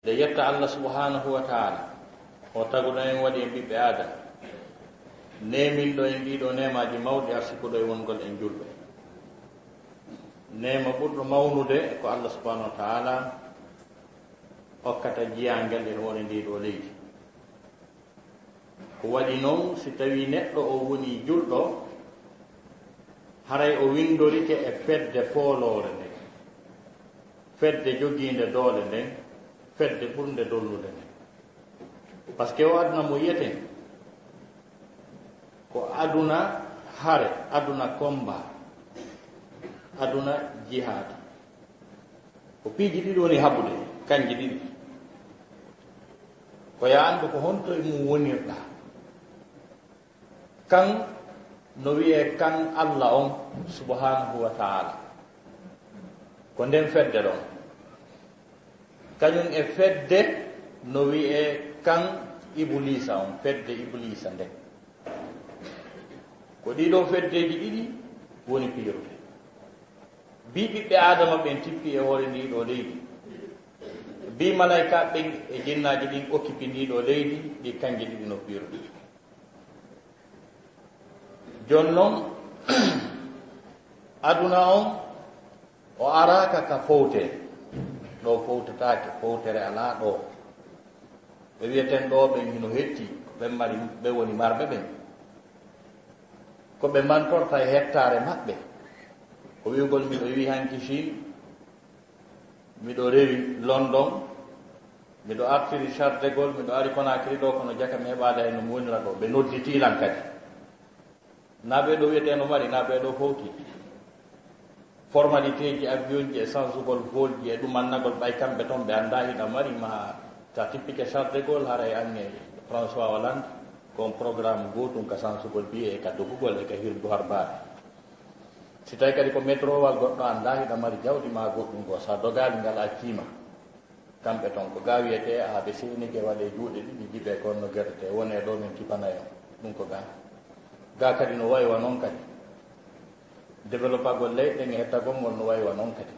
de yetta Allah subhanahu wa ta'ala o taguɗo en waɗi en ɓiɓɓe adama neminɗo en ɗiɗo nemaji mawɗi arsikuɗo e wongol en julɓe. Nema ɓurɗo mawnude ko Allah subhanahu wa ta'ala hokkata jiyangel e woni ndiɗo leydi. Ko waɗi noon si tawi neɗɗo o woni julɗo haray o windorike e fedde foolore nden, fedde joginde doole nden, fedde ɓurde dollude nden. Par ce que o aduna mo yiyeten ko aduna hare, aduna combat, aduna jihad. Ko piiji ɗiɗi woni haɓude kanji ɗiɗi. Ko ya andu ko honto e mum wonirɗa. Kan no wiye kan Allah on subhanahu wa ta'ala ko nden fedde ɗon. Kañum e fedde no wiye kan iblisa on, fedde iblisa nden. Ko ɗiɗo feddeji ɗiɗi woni piirude. Bi ɓiɓɓe adama ɓen tippi e hoore ndiɗo leydi, bi malaika ɓen e jinnaji ɗin okkipi ndiɗo leydi ɗi kanji ɗiɗi no piirude. Jon noon aduna on o araka ka fowtere, ɗo fowtatake, fowtere ala ɗo. Ɓe wiyeten ɗo ɓen hino hetti ɓen mari ɓe woni marɓe ɓen, ko ɓe mantorta e hettare maɓɓe. Ko wiugol miɗo wi hanki Chine, miɗo rewi London, miɗo artiri Charles de Gaulle, miɗo ari Conakry ɗo kono jaka mi heɓade e no mi wonira ɗo. Ɓe nodditilan kadi na ɓe ɗo wiyete no mari, na ɓe ɗo fowti formalité ji avion ji e sansugol vol ji e ɗumannagol ɓay kamɓe toon ɓe annda hiɗa mari ma ta tippike Charles de Gaulle haray ange François Hollande kon programme gotum ka sansugol biye e ka dogugol e ka hirdu harbade. Si tawi kadi ko métrowal goɗɗo annda hiɗa mari jawdi ma goɗɗum go sa dogali ngal a kiima kamɓe toon ko ga wiyete ɓe sewnike waɗe juuɗe ɗiɗi jibe kon no guerdete wone ɗo min kipanayo ɗum ko ga kadi no waywa noon kadi développagol leyɗe e hettagol ngol no waywa noon kadi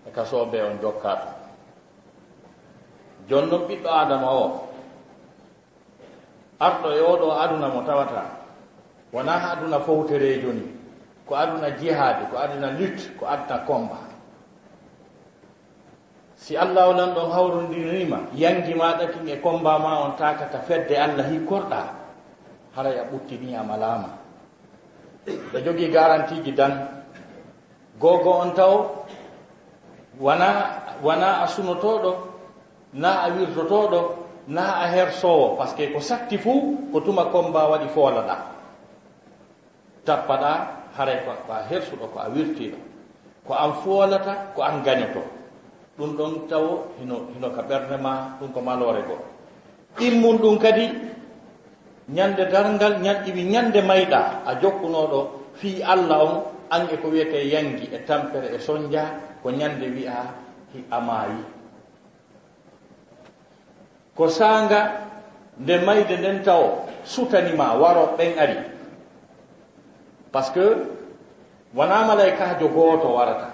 e kasoɓe on jokkato. Jon noon ɓiɗɗo adama o arɗo e oɗo aduna mo tawata wona aduna fowtere joni, ko aduna jihadi, ko aduna lutte, ko aduna combat. Si Allah olan ɗon hawrodirima yangi maɗa kin e combat ma on takata fedde Allah hikorɗa haray a ɓuttini a malama. Ɓe jogui garantiji dan gogo on taw wana a sunotoɗo, na a wirtotoɗo, na a hersowo, par ce que ko satti fuu ko tuma combat waɗi foolaɗa tappaɗa haray ko a hersuɗo, ko a wirtiɗo, ko an foolata, ko an gañoto. ɗum ɗon taw hino ka ɓerde ma ɗum ko malore goo. Immum ɗum kadi ñande darngal ñanɗiwi ñande mayɗa a jokkunoɗo fi Allah on ange ko wiyete yangi e tampere e sonja ko ñande wi'a a maayi. Ko sanga nde mayde nden taw sutanima waro ɓen ari, par ce que wona malaikajo gooto warata,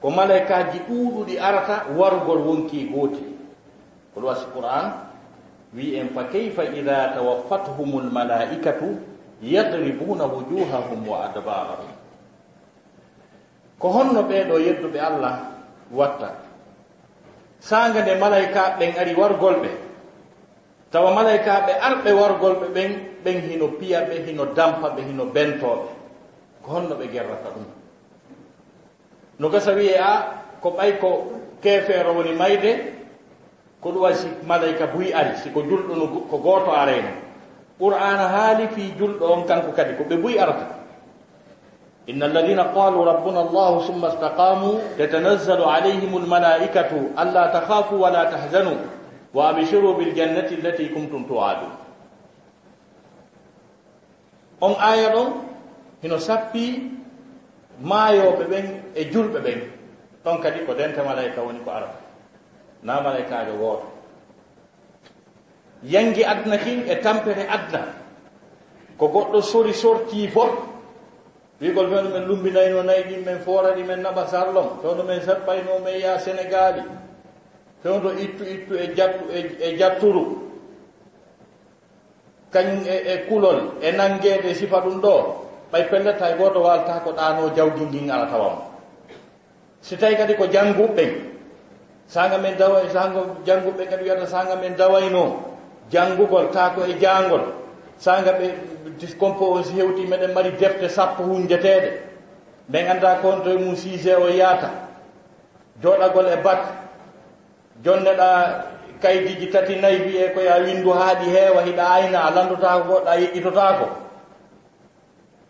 ko malaikaji ɗuuɗuɗi arata wargol wonki gooti. Ko ɗo wasi Qur'an wi en fa kayfa ida tawaffatuhum almalaikatu yadribuna wujuhahum wa adbarahum. Ko honno ɓeɗo yedduɓe Allah watta sanga nde malaika ɓen ari wargol ɓe, tawa malaika ɓe arɓe wargol ɓe ɓen hino piya ɓe, hino dampa ɓe, hino bentoɓe. Ko honno ɓe gerrata ɗum. No gasa wiye ko ɓay ko kefeero woni mayde, ko ɗum wasi malaika buy ari, siko julɗo ko gooto arayno. Qur'ana haali fi julɗo on kanko kadi ko ɓe buy arata. inna alladina qalu rabbuna allahu summa istaqamu tatanazzalu alayhim almalaikatu alla takhafu wa la tahzanu wa abshiru biljannati allati kuntum tu'adun. On aya ɗon hino sappi maayoɓe ɓen e julɓe ɓen. ɗon kadi ko dente malaika woni ko arata, na malaikajo gooto. Yangi adna kin e tampere adna ko goɗɗo sorti fof wigol fewno men lumbinayno nayi ɗin men forani men naɓa sarlom, fewno men saɓɓayno men ya Sénégali, fewdo ittu e jatturu kañum e kulol e nangede sifa ɗum ɗo ɓay pelleta e goto walta ko ɗano jawdi ndin ala tawam si tawi kadi ko jannguɓɓen sanga men dawa sanga jannguɓɓe kadi wiyata sanga men dawayno janngugol ta ko e jangol sanga ɓe discompose hewti meɗen mari defte 10 hunjeteɗe ɓe ganda konto e mum 6 o yaata joɗagol e bac jonneɗa kaydiji 3 4 wiye ko ya windu haaɗi heewa hiɗa ayna a landotako goɗɗa yeƴƴitotako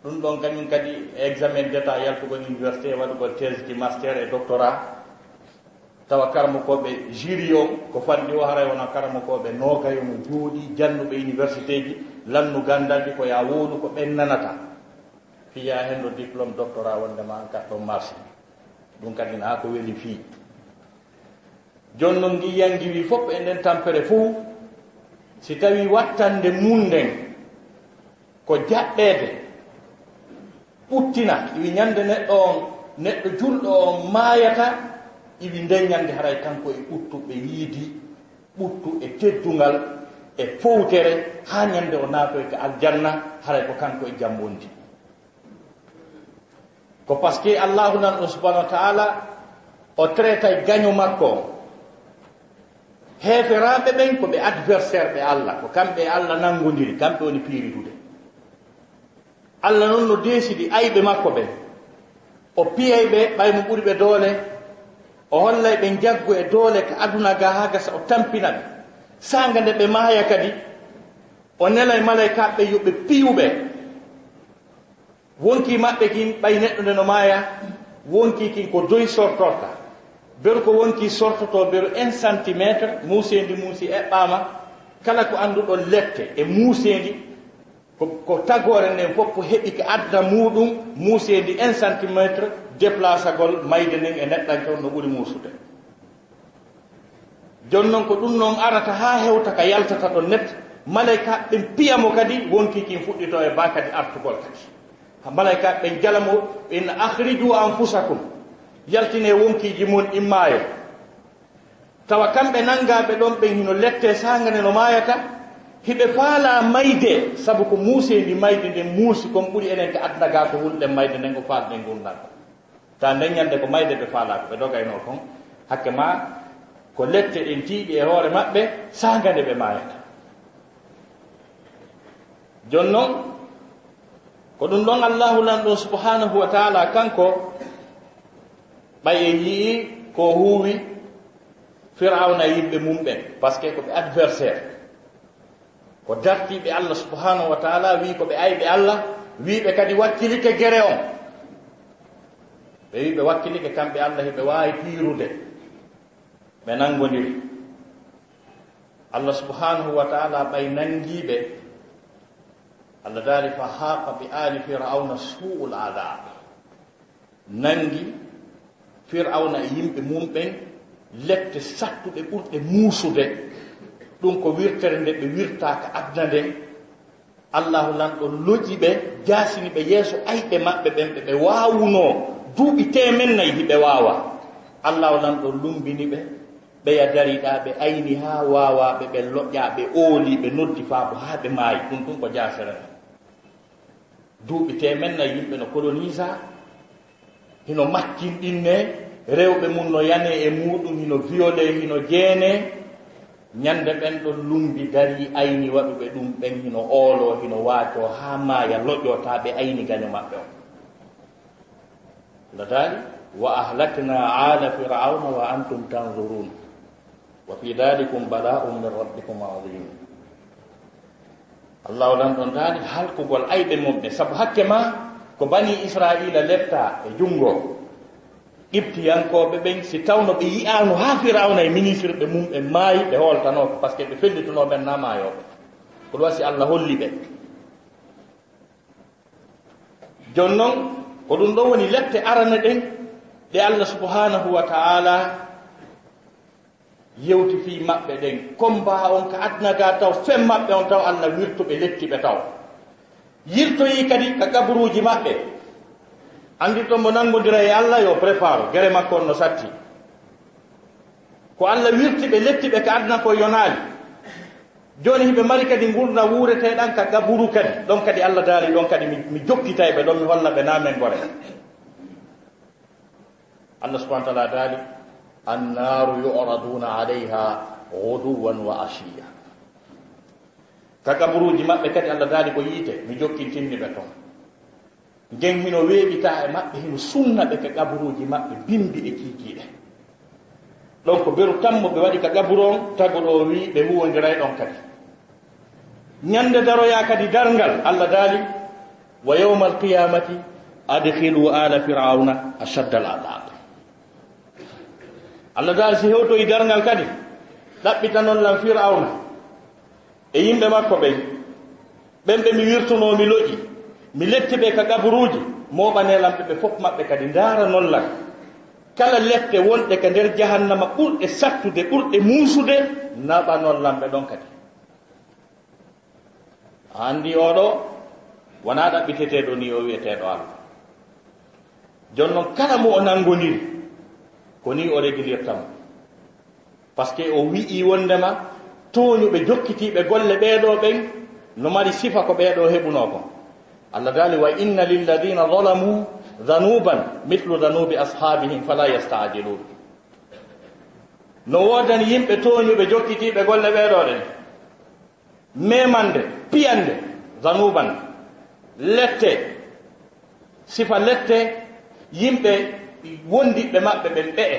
ɗum ɗon kañum kadi examen d'état yaltugol université waɗugol thèse ji master et doctorat tawa karmakoɓe jury o ko fanɗi o haray wona karmakoɓe nogayo mo jooɗi jannuɓe université ji lannu gandalɗi ko ya wooɗu ko ɓen nanata fiya hen ɗo diplôme doctorat wondema gaɗɗo marché ɗum kadi na ko weli fii joni noon giyangiwi fof e nden tampere fuu si tawi wattande munden ko jaɓɓede ɓuttina iwi ñande neɗɗo on neɗɗo julɗo on maayata iwi nden ñande haray kanko e ɓuttuɓe yiidi ɓuttu e teddungal e fowtere ha ñande o naatoy ko aljanna haray ko kanko e jambondi ko par ce que allahu nan ɗo subahanahu wa taala o traitay gaño makko o heeferaɓe ɓen ko ɓe adversaire ɓe allah ko kamɓe allah nangodiri kamɓe woni piiritude allah noon no deesidi ayɓe makko ɓen o piyay ɓe ɓaymo ɓuri ɓe doole o hollay ɓe jaggo e doole ko aduna ga ha gasa o tampina ɓe sanga nde ɓe maaya kadi o nelay malaykaɓe yoɓe piyuɓe wonki maɓɓe kin ɓay neɗɗo nde no maaya wonki kin ko doyi sortorta beru ko wonki sortoto beru 1 centimétre muusendi muusi eɓɓama kala ko anduɗon lette e muusendi ko tagore nden fof heɓi ko adda muɗum muusendi 1 centimétre déplacagol mayde nden e neɗɗanke on no ɓuri muusude joni noon ko ɗum noon arata ha hewta ka yaltata ɗo net malayka ɓen piyamo kadi wonki kin fuɗɗito e ba kadi artugol kadi malayka ɓen jalamo in akhriju anfusakum yaltine wonkiji mon immaayo tawa kamɓe nangaɓe ɗon ɓen hino lette sangane no mayata hiɓe faala mayde sabu ko muusendi mayde nden muusi kon ɓuri enen ko adnaga ko hulɗen mayde nden ko faalɗen gurndan ta nden ñande ko mayde ɓe faala ko ɓe dogayno kon hakke ma ko lette ɗen tiiɗi e hoore maɓɓe sangane ɓe mayata jon noon ko ɗum ɗon allahu lanɗo subhanahu wa taala kanko ɓay e yii ko huuwi firawna yimɓe mumɓen par ce que ko ɓe adversaire ko dartiɓe allah subhanahu wa taala wi ko ɓe ayɓe allah wiɓe kadi wakkilike gere on ɓe wi ɓe wakkilike kamɓe allah heɓe wawi piirude ɓe nangodiri allah subhanahu wa taala ɓay nangiɓe allah daari fa haqa bi ali firawna suul adab nangi firawna e yimɓe mumɓen lette sattuɗe ɓurɗe muusude ɗum ko wirtere nde ɓe wirtaka adna nden allahu lanɗo loƴi ɓe jasini ɓe yeeso ayɓe maɓɓe ɓen ɓe wawuno duuɓi 4 hiɓe wawa allahu lanɗo lumbini ɓe ɓeya dariɗa ɓe ayni ha wawaɓe ɓe loƴƴa ɓe ooli ɓe noddi faabo ha ɓe maayi ɗum ko jasere duuɓi 4 yimɓe no colonisa hino makkinɗinne rewɓe mum no yane e muɗum hino violé hino jeene ñande ɓen ɗo lumbi dari ayni waɗuɓe ɗum ɓen hino oolo hino waaco ha maaya loƴƴota ɓe ayni gaño maɓɓe o latali wa ahlakna ala firauna wa antum tanzurun wa fi dalikum bala'un min rabbikum azim allahu lan ɗon taali halkugol ayɓe mumɓe saabu hakke ma ko bani israila lefta e jungo qibtiyankoɓe ɓen si tawno ɓe yiyano ha firawna e ministre ɓe mum ɓe maayi ɓe holtanoko par ce que ɓe fellitunoɓen na maayoɓe ko ɗum wasi allah holli ɓe joni noon ko ɗum ɗon woni lette arana ɗen ɗe allah subhanahu wa taala yewti fi maɓɓe ɗen combat on ko adnaga taw fen maɓɓe on taw allah wirtoɓe lettiɓe taw yirtoyi kadi ka gabruji maɓɓe andi to mo nangodira e allah yo prépare gere makko on no satti ko Allah wirti ɓe letti ɓe ka adna ko yonali joni hiɓe mari kadi gurna wureteɗan ka gaburu kadi ɗon kadi Allah daali ɗon kadi mi jokkitay ɓe ɗon mi holla ɓe namen gore Allah subhanahu wa ta'ala daali annaru yu'raduna alayha ghuduwan wa ashiya ka gaburuji maɓɓe kadi Allah daali ko yiite mi jokkintinni ɓe toon gen hino weeɓita e maɓɓe hino sunna ɓe ka gaburuji maɓɓe bimbi e kiikiiɗe ɗon ko beru tammo ɓe waɗi ka gaburu on taguɗo wi ɓe huwodiray ɗon kadi ñande daroya kadi darngal Allah daali wa yawma alqiyamati adkhilu ala fir'auna ashadda al'adab Allah daali si hewtoyi darngal kadi ɗaɓɓita noon lan fir'auna e yimɓe makko ɓen ɓen ɓe mi wirtunomi loƴi mi letti ɓe ka gaburuji moɓanelamɓe ɓe fof maɓɓe kadi ndaara noon lan kala lette wonɗe ka nder jahannama ɓurɗe sattude ɓurɗe muusude naɓa noon lamɓe ɗon kadi andi oɗo wona ɗaɓɓiteteɗo ni o wiyeteɗo Allah jon noon kala mo o nangodiri ko ni o régulirtamo par ce que o wi'i wondema toñuɓe jokkitiɓe golle ɓeeɗo ɓen no mari sifa ko ɓeeɗo heɓuno kon Allah daali wa inna lilladina zalamu dhanuban mithlu dhanubi ashabihim fala yasta'jilun no wodani yimɓe toñuɓe jokkitiɓe golle ɓeeɗo ɗen memande piyande dhanuban lette sifa lette yimɓe wondiɓe maɓɓe ɓen ɓe'e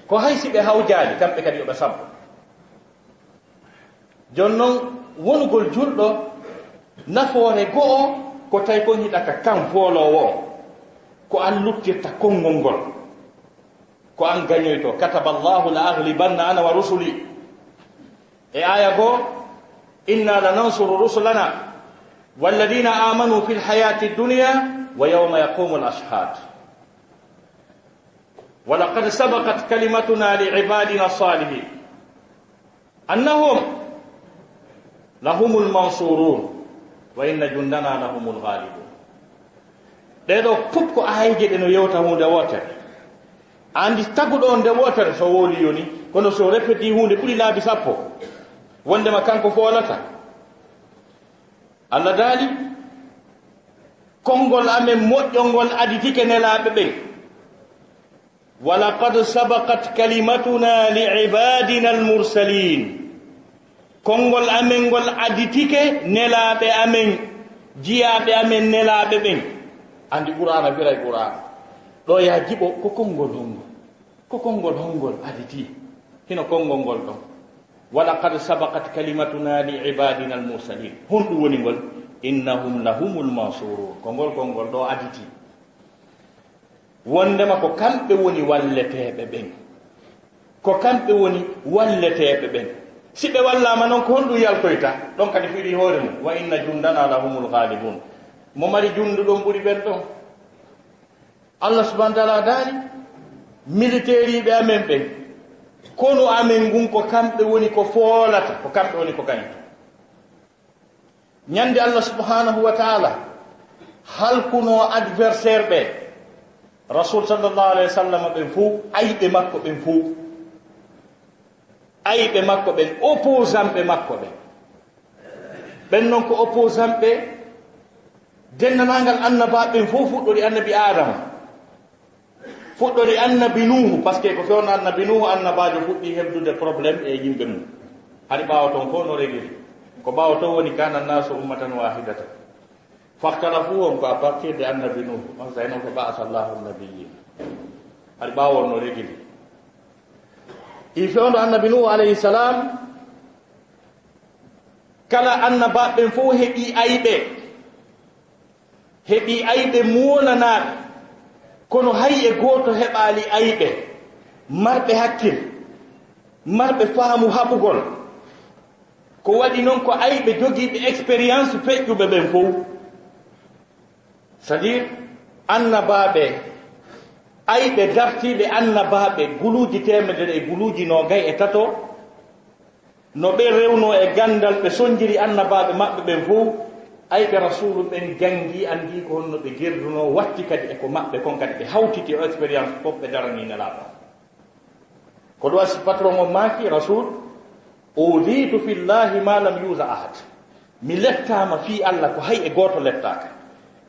ko haysi ɓe hawjaali kamɓe kadi yoɓe sabbo jon noon wongol julɗo nafoore go'o ko tawi kon hiɗaka kan foolowo o ko an luttirta konngol ngol ko an gañoyto kataba llahu la aglibanna ana wa rusuli e aya goo inna lanansuru rusulana walladina amanu fi lhayati dunya wa yawma yaqumu al-ashhad wa laqad sabaqat kalimatuna li'ibadina as-salihin annahum lahumul mansurun wa inna jundana lahumul ghalibun ɗeɗo fof ko ayje ɗe no yewta hunde wotere andi taguɗo nde wotere so wooli yoni kono so repeti hunde ɓuri laabi sappo wondema kanko foolata Allah daali konngol amen moƴƴolngol aditike nelaaɓe ɓen wa laqad sabaqat kalimatuna li'ibadina almursalin konngol amen ngol aditike nelaaɓe amen jiyaaɓe amen nelaaɓe ɓen andi qur'ana firay qur'ana ɗo ya jiɓo ko konngol hongol ko konngol hongol aditi hino konngol ngol ɗon wa laqad sabaqat kalimatuna li ibadina almursalin honɗum woni ngol innahum lahumul mansurun konngol konngol ɗo aditi wondema ko kamɓe woni walleteɓe ɓen ko kamɓe woni walleteɓe ɓen si ɓe wallama noon ko honɗum yaltoyta ɗon kadi fiɗi hoore mum wa inna jundana lahumul ghalibun mo mari jundu ɗon ɓuri ɓen ɗon Allah subhanahu wa ta'ala daali militaire ɓe amen ɓen kono amen ngun ko kamɓe woni ko foolata ko kamɓe woni ko gañta ñande Allah subhanahu wa ta'ala halkuno adversaire ɓe rasul sallallahu alayhi wa sallam ɓen fuu ayɓe makko ɓen fuu ayɓe makko ɓen opposant ɓe makko ɓen ɓen noon ko opposant ɓe dennanangal annabaɓen fof fuɗɗori annabi adama fuɗɗori annabi nuhu par ce que ko fewno annabi nuhu annabajo fuɗɗi hebdude probléme e yimɓe mum haɗi ɓawa toon fof no régiri ko ɓawa toon woni kana nasu ummatan wahidatan fahtalafu on ko à partir de annabi nuhu on say noon ko ba'asa llahu nabiyin haɗi ɓawa on no régiri i fewno annabi nuhu alayhi salam kala annabaɓen fof heɓi ayɓe muwonanaɓe kono hay e gooto heɓaali ayɓe marɓe hakkil marɓe faamu haɓugol ko waɗi noon ko ayɓe jogiiɓe expérience feƴƴuɓe ɓen fof c'est à dire annabaaɓe ayɓe dartiiɓe annabaaɓe guluuji temedere e guluuji nogay e tato no ɓe rewno e gandal ɓe sonjiri annabaaɓe maɓɓe ɓen fof ayɓe rasulu ɓen jangi andi ko honno ɓe gerduno watti kadi eko maɓɓe kon kadi ɓe hawtiti o expérience fof ɓe darani nelaɗo ko ɗo wasi patron o maaki rasul uditu fillahi ma lam yusa ahad mi lettama fi Allah ko hay e goto lettaka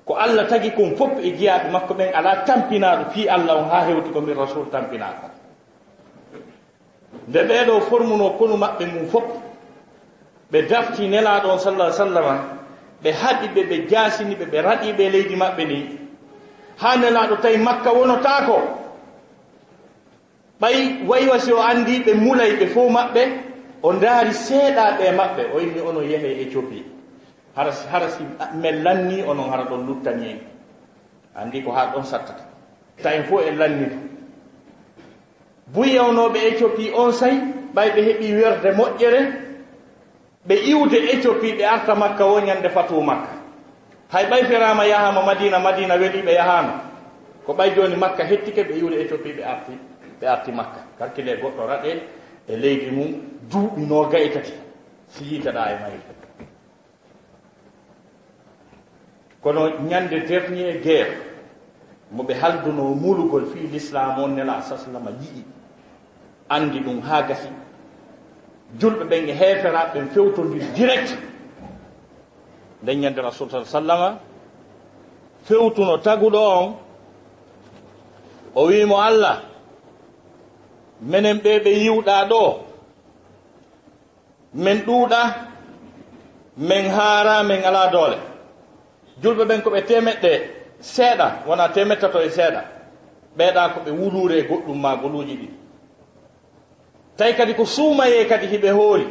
ko Allah tagi kum fof e jiyaaɓe makko ɓen ala tampinaɗo fi Allah on ha hewti ko min rasul tampinako nde ɓeɗo formuno konu maɓɓe mum fof ɓe dafti nelaɗo on sallah sallam ɓe haɗiɓe ɓe jasiniɓe ɓe raɗiɓe leydi maɓɓe ni ha nelaɗo tawi makka wonotako ɓay waywasi o andi ɓe mulay ɓe fof maɓɓe o ndaari seeɗaɓe maɓɓe o inni onon yehe Éthiopie hara si men lanni onon hara ɗon luttani en andi ko ha ɗon sattata tawi fof en lanni buyewnoɓe Éthiopie on say ɓay ɓe heeɓi werde moƴƴere ɓe iwde Éthiopie ɓe arta makka woñande fatu makka hay ɓay ferama yahama madina madina weeli ɓe yahama ko ɓay joni makka hettike ɓe iwde Éthiopie ɓe arti makka calcule goɗɗo raɗel e leydi mum duuɓi no gaytati si yitaɗa e mayri kono ñande dernier guerre moɓe halduno mulugol fi l'islam on nela saslama yiɗi andi ɗum ha gasi julɓe ɓen e heeferaɓe ɓen fewtodir direct nden ñande rasul sa sallama fewtuno taguɗo on o wimo Allah menen ɓe yiwɗa ɗo men ɗuuɗa men haara men ala doole julɓe ɓen ko ɓe temeɗɗe seeɗa wona temettato e seeɗa ɓeeɗa ko ɓe wulure e goɗɗum ma goluuji ɗi tawi kadi ko suumaye kadi hiɓe hoori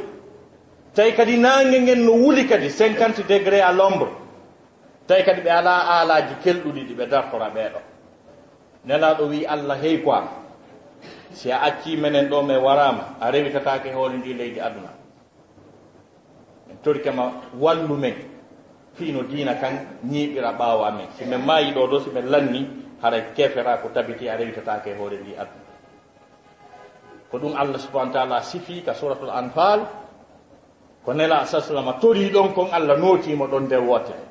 tawi kadi nange ngen no wuli kadi 50 degré à l'ombre tawi kadi ɓe ala aalaji kelɗuɗi ɗi ɓe dartora ɓeeɗo nelaɗo wi Allah hey quoi si a acci menen ɗo me warama a rewitatake hoore ndi leydi aduna en torikema wallu men fiino diina kan ñiiɓira ɓaawo amen si min maayi ɗo ɗo si min lanni hara kefera ko tabiti a rewitatake hoore ndi aduna ko ɗum Allah subahana taala sifi ka suratul anfal ko nela saslama tori ɗon kon Allah nootimo ɗon nder wotere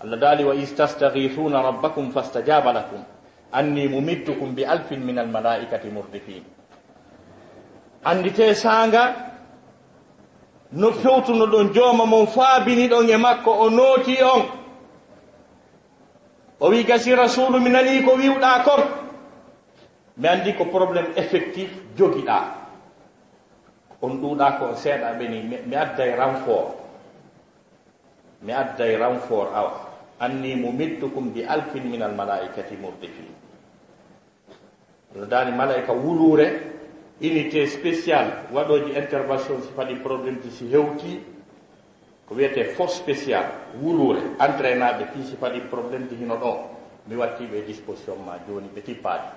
Allah daali wa istastaghithuna rabbakum fastajaba lakum anni mumiddukum bi alfin min almalaikati murdifin andite sanga no fewtuno ɗon jooma mon faabini ɗon e makko o nooti on o wi gasi rasulu mi nani ko wiwɗa kon mi andi ko probléme effectif jogiɗa on ɗuuɗa ko seeɗa ɓeni mi adday renfort awa anni mumiddukum bi alfin min almalaikati murdifin dani malaika wulure unité spéciale waɗoji intervention si faɗi probléme ji si hewti ko wiyete force spéciale wulure entraînaɓe fi si faɗi probléme ji hino ɗon mi wattiɓe disposition ma joni ɓe tippaɗi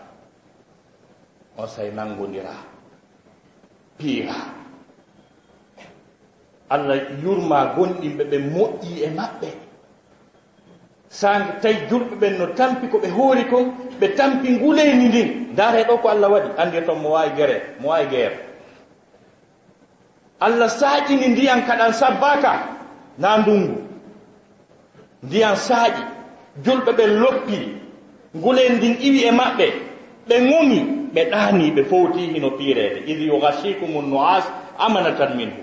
on say nangodira piira Allah yurma gonɗinɓe ɓe moƴƴi e maɓɓe sang tawi julɓe ɓen no tampi ko ɓe hoori kon ɓe tampi nguleyni ndin ndaare ɗo ko Allah waɗi andi toon mo wawi guerre Allah saaƴini ndiyan kaɗan sabbaka na ndungu ndiyan saaƴi julɓe ɓen loppi ngulen ndin iwi e maɓɓe ɓe ŋoŋi ɓe ɗaani ɓe fowti hino piirede id yughashikumu nuas amanatan minhu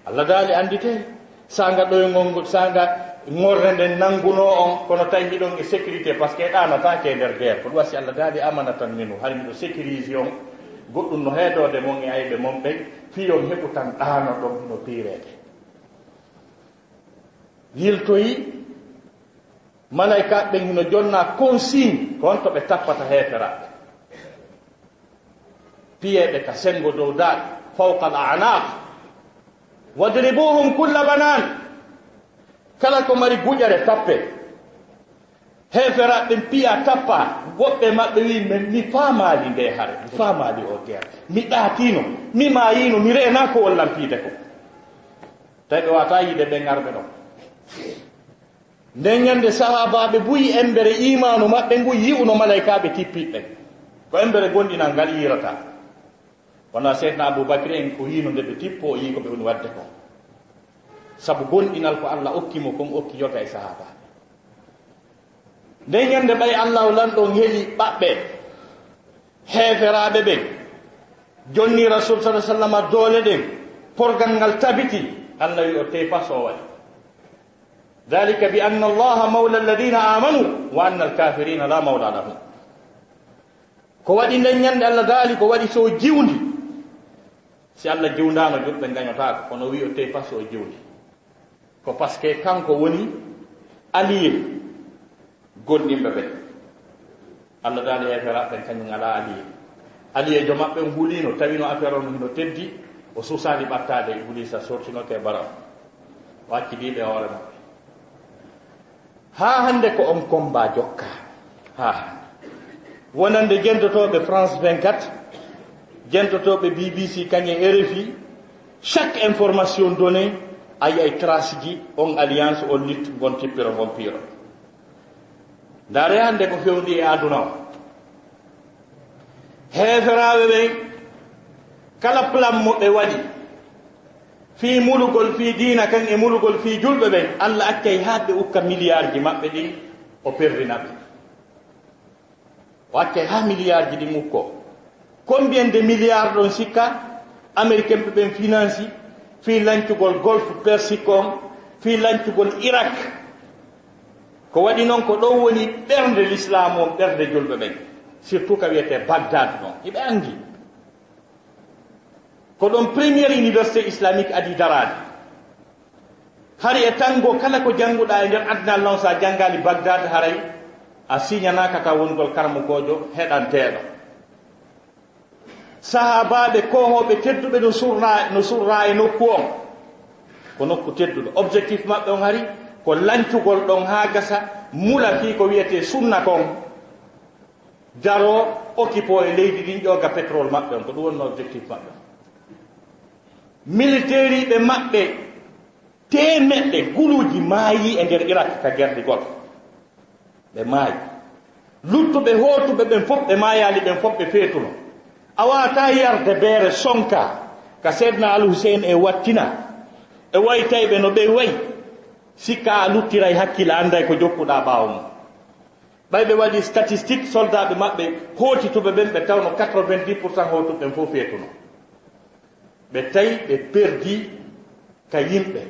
Allah daali andite sanga ɗoygol sanga ngorre nden nanguno on kono tawi mbiɗon e sécurité par ce que ɗanatake e nder guerre ko ɗum wasi Allah daali amanatan minhu hay mbiɗo sécurise on goɗɗum no heedode mon e ayɓe mon ɓen fiyon heɓu tan ɗano ɗon hino piirede yiltoyi malaika ɓen hino jonna consigne ko on to ɓe tappata heeferaɓe piyeɓe ka sengo dow daaɗi fawqa al anaq wadribuhum kulla banan kala ko mari guƴere tappe heeferaɓe ɓen piya tappa woɓɓe maɓɓe wi mi faamali nde hare mi faamali o guerre mi ɗaatino mi mayino mi reena ko wallampiide ko tawi ɓe wata yiide ɓen arɓe ɗon nden ñande sahabaɓe buyi embere imanu maɓɓe ngu yi'uno malaikaɓe tippiɓɓe ko embere gonɗinal ngal yirata wona seydna aboubacry en ko yino nde ɓe tippo o yi ko ɓe woni wadde ko sabu gonɗinal ko Allah okkimo kon okki yoga e sahabaɓe nden ñande ɓay Allah lanɗon heeli ɓaɓɓe heferaɓe ɓen jonni rasul sallallahu alaihi wasallam dole ɗen porgal ngal tabiti allah wi o tey pas o waɗi dhalika bi anna allaha mawla alladina amanu wa anna alkafirina la mawla lahum ko waɗi nden ñande allah daali ko waɗi so jiwdi si allah jiwdano julɓe gañotako kono wi o tey pas o jiwdi ko par ce que kanko woni allié gonɗinɓe ɓen allah daali heferaɓe ɓen kañum ala allié jo maɓɓe hulino tawino affaire on no teddi o susali ɓattade iblisa sortinoke bara o accidiɓe hoore maɓɓe ha hande ko on combat jokka ha wonande jentotoɓe France 24 jentotoɓe BBC kañe RFI chaque information donnée a yiyay trace ji on alliance on lutte gon tippiro gon piiro ndaare hande ko fewndi e aduna o heferaɓe ɓen kala plan mo ɓe waɗi fi mulugol fi diina kan e mulugol fi julɓe ɓen allah accay ha ɓe ukka milliard ji maɓɓe ɗin o perdinaɓe o accay ha milliard ji ɗin ukko combien de milliards ɗon sikka américain ɓe ɓen finance fi lancugol golfe persique on fi lancugol irak ko waɗi noon ko ɗon woni ɓernde l'islam on ɓernde julɓe ɓen surtout ka wiyete bagdad noon hiɓe andi ko ɗon premiére université islamique adi darade hari e tango kala ko jannguɗa e nder adna non sa janngali bagdad haray a signanaka ka wongol karmukojo heɗanteɗo sahabaɓe kohoɓe tedduɓe no surra e nokku on ko nokku tedduɗo objectif maɓɓe on hari ko lancugol ɗon ha gasa mula fi ko wiyete sunna kon jaro occupo e leydi ɗin ƴoga pétrole maɓɓe on ko ɗum wonno objectif maɓɓe militaire ɓe maɓɓe temeɗɗe guluji maayi e nder irak ka gerdigol ɓe maayi luttuɓe hootuɓe ɓen fof ɓe maayali ɓen fof ɓe feetuno a wata yarde beere sonka ka seydna al husein e wattina e waytayɓe no ɓe wayi sikka a luttiray hakkille anday ko jokkuɗa ɓaawo mum ɓay ɓe waɗi statistique soldat ɓe maɓɓe hootituɓe ɓen ɓe tawno 90% hootuɓe ɓen fof feetuno ɓe tawi ɓe perdi ka yimɓe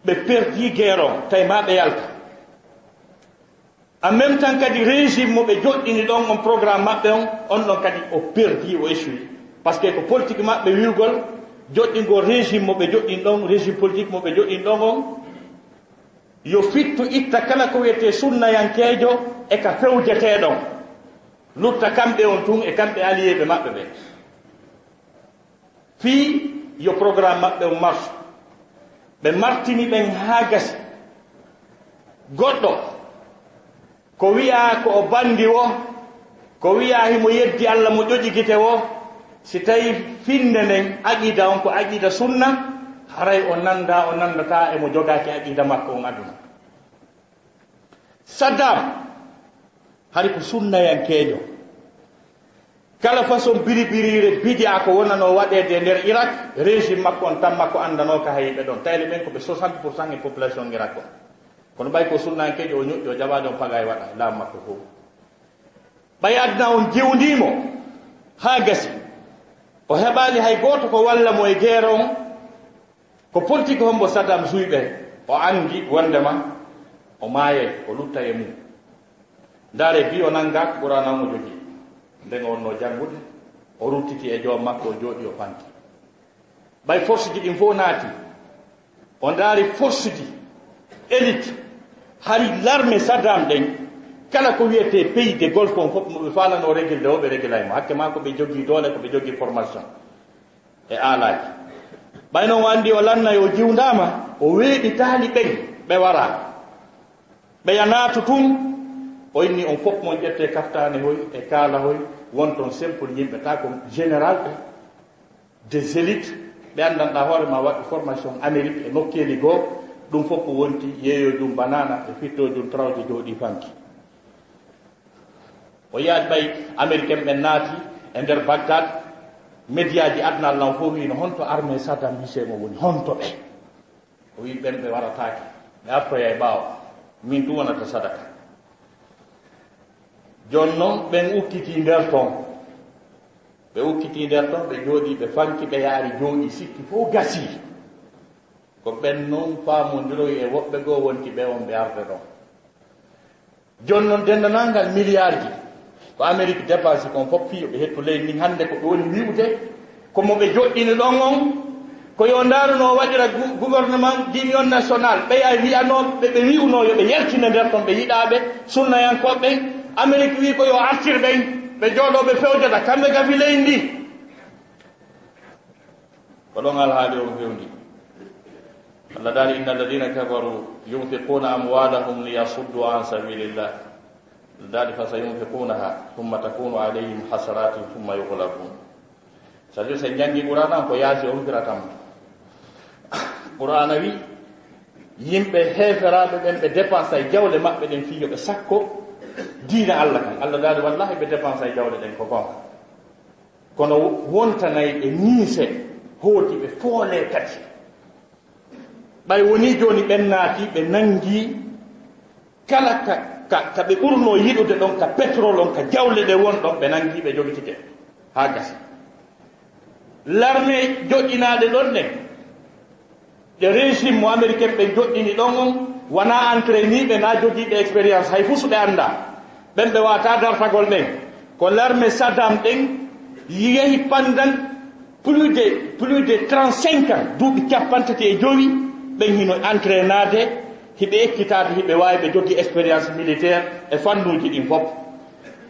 ɓe perdi guerre on tawi ma ɓe yalta en même temps kadi régime mo ɓe joɗɗini ɗon on programme maɓɓe on ɗon kadi o perdi o échoui par ce que ko politique maɓɓe wiwgol joɗɗingol régime mo ɓe joɗɗin ɗon régime politique mo ɓe joɗɗin ɗon on yo fittu itta kala ko wiyete sunnayankejo e ka fewjeteɗon lutta kamɓe on tun e kamɓe alliéɓe maɓɓe ɓe fii yo programme maɓɓe on marche ɓe martini ɓen ha gasi goɗɗo ko wiya ko o bandi o ko wiya himo yeddi allah mo ƴoƴi gite o si tawi finde nden aqida on ko aqida sunna haray o nandata emo jogaki aqida makko on aduna Saddam hari ko sunnayankejo kala façon biribirire bidia ko wonano waɗede nder Irak régime makko on tan makko andano ka hayɓe ɗon tawle ɓen ko ɓe 60% e population Irak o kono ɓay ko sunnayankejo o ñoƴƴi o jaɓade on paga e waɗa laam makko fof ɓay adna on jewndimo ha gasi o heɓali hay goto ko walla mo e guerre on ko politique hombo Saddam suyɓe o andi wondema o maayay o lutta e mum ndaare bi o nanga ko ɓuranamo jogui nden o wonno janngude o ruttiti e joom makko o jooɗi o fanti ɓay force ji ɗin fof naati o ndaari force ji élite hari l'armée Saddam ɗen kala ko wiyete pays de golfe on fof moɓe falano régilde o ɓe régila mo hakke ma ko ɓe jogii doole ko ɓe jogii formation e aalaji ɓay noon o anndi o lannay o jiwndama o weeɗitaali ɓen ɓe wara ɓe yanaatu tun o inni on fof mon ƴette kaftane hoy e kaala hoy won toon simple yimɓe ta ko général ɓe des élites ɓe anndanɗa hoorema waɗi formation Amérique e nokkeli goo ɗum fof ko wonti yeeyojum banana e fittojum trawde jooɗi fanki o yaadi ɓay américain ɓen naati e nder Bagdad média ji adnal lan fof wino honto armée Saddam Hussein o woni honto ɓe o wi ɓen ɓe warataki ɓe artoya e ɓaawa min tu wonata sadaka joni noon ɓen ukkiti nder toon ɓe ukkiti nder ton ɓe jooɗi ɓe fanki ɓe yaari jooɗi sikki fof gasi ko ɓen noon faamodiroy e woɓɓe goo wonti ɓe on ɓe arde ɗon joni noon dendanalngal milliard ji ko Amérique dépense kon fof fiyo ɓe hetto leydi ndin hannde ko ɓe woni wiwde komo ɓe joɗɗini ɗon on ko yo ndaaruno waɗira gouvernement d'union national ɓeya wiyanoɓe ɓe wiwno yo ɓe yaltina nder ton ɓe yiɗaɓe sunnayankoɓe ɓen Amérique wi ko yo artir ɓen ɓe jooɗoɓe fewjata kamɓe gafi leydi ndi ko ɗon alhaali on fewndi Allah daali inna alladina kafaru yunfiquna amwalahum liyasuddu an sabilillah daali fa sayunfiqunaha thumma takunu alayhim hasaratin thumma yughlabun c'est-à-dire so jangi qur'ana ko yaasi on firatam qur'ana wi yimɓe heeferaɓe ɓen ɓe dépense ay jawle maɓɓe ɗen fiyo ɓe sakko diina Allah kan Allah daali wallahi ɓe dépense ay jawle ɗen ko gonga kono wontanay ɓe niise hooti ɓe foole tati ɓay woni joni ɓen naati ɓe nangi kala ka ɓe ɓurno yiɗude ɗon ka pétrole on ka jawle ɗe won ɗon ɓe nangi ɓe jogitike ha gasi l'armée joƴƴinaɗe ɗon ɗen ɗe régime mo américain ɓe joƴƴini ɗon on wona entrainiɓe na jogiiɓe expérience hay fusuɓe annda ɓen ɓe wata dartagol ɓen ko l'armée Saddam ɗen yehi pendant plus de 35 ans duuɓi 45 ɓen hino entrainade hiɓe ekkitade hiɓe wawi ɓe jogui expérience militaire e fannuji ɗin fof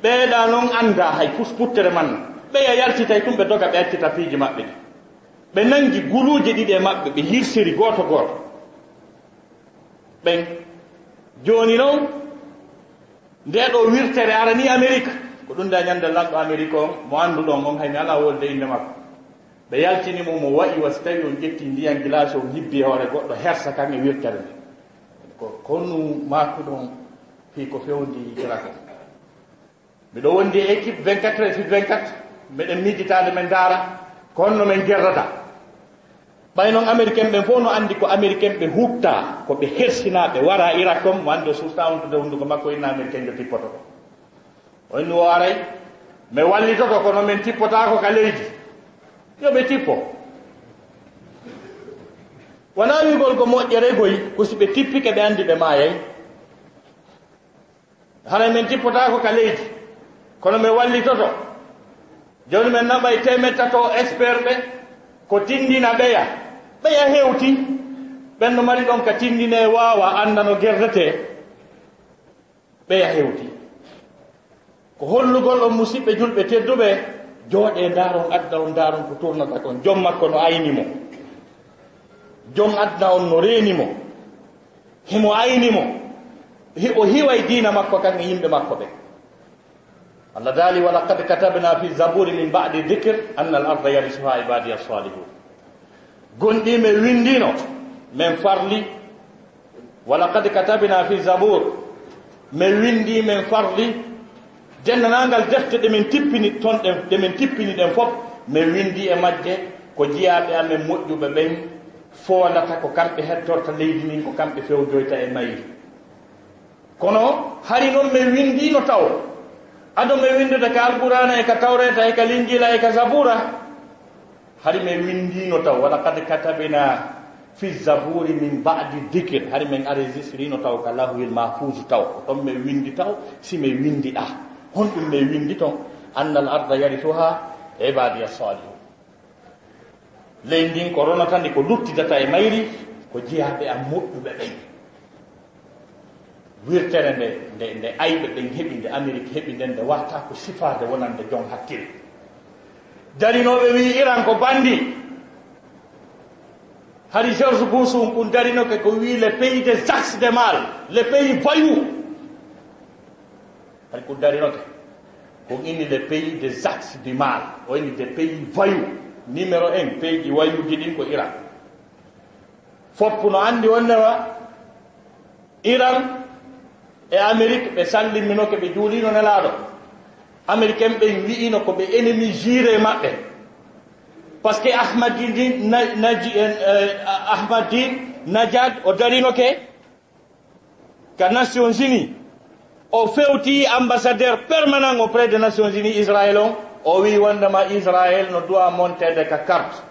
ɓeeɗa noon anda hay puttere man ɓeya yaltitay tum ɓe doga ɓe accita piiji maɓɓe ɗi ɓe nangi guluuje ɗiɗi e maɓɓe ɓe hirsiri goto goto ɓen joni noon nde ɗo wirtere arani Amérique ko ɗum da ñande lanɗo Amérique on mo anduɗon on haymi ala wolde inde makko ɓe yaltinimo mo waɗi wasi tawi on ƴetti ndiyan glace o hibbi hoore goɗɗo hersa kan e wirtere nde ko konnu makuɗon fi ko fewndi irako miɗo wondi e équipe 24/24 meɗen miijitade men daara ko honno men gerrata ɓay noon américain ɓen fof no andi ko américain ɓe hutta ko ɓe hersinaɓe wara Irak kom mo andi o susta wontude hunduko makko inna américain jo tippoto ko onni o aray mi wallitoto kono min tippotako ka leydi yoɓe tippo wona wigol ko moƴƴere goy ko si ɓe tippike ɓe andi ɓe maayay hana min tippotako ka leydi kono mi wallitoto joni min naɓay temetato expert ɓe ko tindina ɓeya hewti ɓen no mari ɗon ka tindine wawa anda no gerdete ɓeya hewti ko hollugol on musidɓe julɓe tedduɓe jooɗe ndaron adda on ndaron ko tournata kon joom makko no aynimo joom adna on no reenimo himo aynimo o hiway diina makko kan e yimɓe makko ɓe Allah daali wa laqad katabna fi zaburi min ba'di dhikr anna al-arda yarisuha ibadiy as-salihun gonɗi me windino men farli wa laqad katabna fi zabur me windi men farli dennanangal defte ɗe men tippini ton ɗe men tippini ɗen fof me windi e majje ko jiyaɓe amen moƴƴuɓe ɓen foolata ko kamɓe hettorta leydi min ko kamɓe fewjoyta e mayri kono hari noon me windino taw ado me windude ka alqur'ana e ka tawreta e ka linjila e ka zabura hari me windino taw wala kad katabina fi zaburi min ba'di dhikr hari men enregistrino taw ka lahwil mahfuz taw ko ɗon me windi taw si me windi ɗa honɗum me windi ton anna al arda yarithuha ibadiy as-salihun leydi ndin ko ronatandi ko luttidata e mayri ko jeyaɓe am moƴƴuɓe ɓen wirtere nde ayɓe ɓen heɓi nde Amérique heɓi nden nde warta ko sifade wonande jon hakkille darinoɓe wi Iran ko bandi hari George Bush ɗum darinoke ko wi les pays des axes de mal les pays voyous hari ko darinoke ko inni les pays des axes du mal o inni des pays voyous numéro 1 pays ɗi wayuji ɗin ko Iran foppu no andi wonnewa Iran e Amérique ɓe salliminoke ɓe juulino nelaɗo américain ɓen wi'ino ko ɓe ennemi juré maɓɓe par ce que Ahmadine Najad o darinoke ka Nations Unies o fewti ambassadeur permanent auprès des Nations Unies Israël o wi wondema Israël no doit montede ka carte